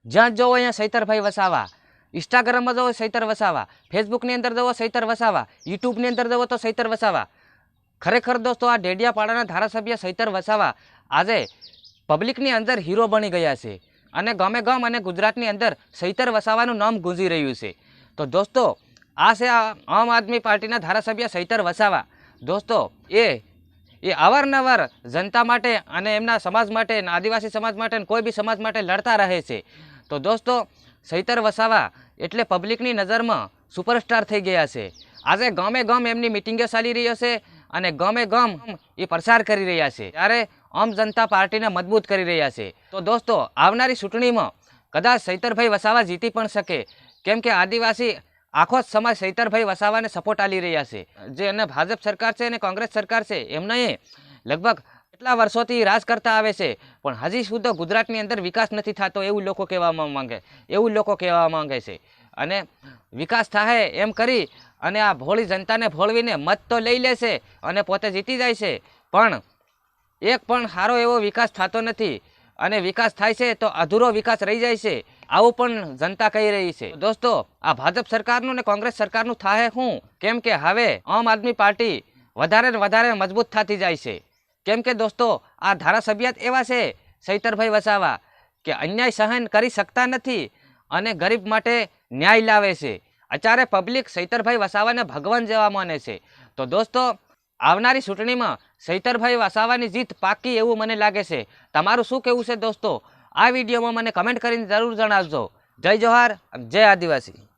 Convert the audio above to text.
જ્યાં જોવો અહીંયા સૈતરભાઈ વસાવા, ઇન્સ્ટાગ્રામમાં જોવો સૈતર વસાવા, ફેસબુકની અંદર જોવો સૈતર વસાવા, યુટ્યુબની અંદર જોવો તો સૈતર વસાવા। ખરેખર દોસ્તો આ ડેડિયાપાડાના ધારાસભ્ય સૈતર વસાવા આજે પબ્લિકની અંદર હીરો બની ગયા છે અને ગમે ગમ અને ગુજરાતની અંદર સૈતર વસાવાનું નામ ગુંજી રહ્યું છે। તો દોસ્તો આ છે આમ આદમી પાર્ટીના ધારાસભ્ય સૈતર વસાવા। દોસ્તો એ અવારનવાર જનતા માટે અને એમના સમાજ માટે, આદિવાસી સમાજ માટે, કોઈ બી સમાજ માટે લડતા રહે છે। તો દોસ્તો સૈતર વસાવા એટલે પબ્લિકની નજરમાં સુપરસ્ટાર થઈ ગયા છે। આજે ગામે ગામ એમની મિટિંગો ચાલી રહ્યો છે અને ગામે ગામ એ પ્રચાર કરી રહ્યા છે, ત્યારે આમ જનતા પાર્ટીને મજબૂત કરી રહ્યા છે। તો દોસ્તો આવનારી ચૂંટણીમાં કદાચ સૈતરભાઈ વસાવા જીતી પણ શકે, કેમ કે આદિવાસી આખો જ સમાજ સૈતરભાઈ વસાવાને સપોર્ટ આલી રહ્યા છે। જે અને ભાજપ સરકાર છે અને કોંગ્રેસ સરકાર છે એમને લગભગ કેટલા વર્ષોથી રાજ કરતા આવે છે, પણ હજી સુધી ગુજરાતની અંદર વિકાસ નથી થતો એવું લોકો કહેવા માંગે છે। અને વિકાસ થાય એમ કરી અને આ ભોળી જનતાને ભોળવીને મત તો લઈ લેશે અને પોતે જીતી જાય છે, પણ એક પણ સારો એવો વિકાસ થતો નથી અને વિકાસ થાય છે તો અધૂરો વિકાસ રહી જાય છે, આવું પણ જનતા કહી રહી છે। દોસ્તો આ ભાજપ સરકારનું ને કોંગ્રેસ સરકારનું થાય શું? કેમ કે હવે આમ આદમી પાર્ટી વધારે ને વધારે મજબૂત થતી જાય છે, કેમ કે દોસ્તો આ ધારાસભ્ય એવા છે સૈતરભાઈ વસાવા કે અન્યાય સહન કરી શકતા નથી અને ગરીબ માટે ન્યાય લાવે છે। અત્યારે પબ્લિક સૈતરભાઈ વસાવાને ભગવાન જેવા માને છે। તો દોસ્તો આવનારી ચૂંટણીમાં સૈતરભાઈ વસાવાની જીત પાકી એવું મને લાગે છે। તમારું શું કહેવું છે દોસ્તો? આ વિડીયોમાં મને કમેન્ટ કરીને જરૂર જણાવજો। જય જોહાર, જય આદિવાસી।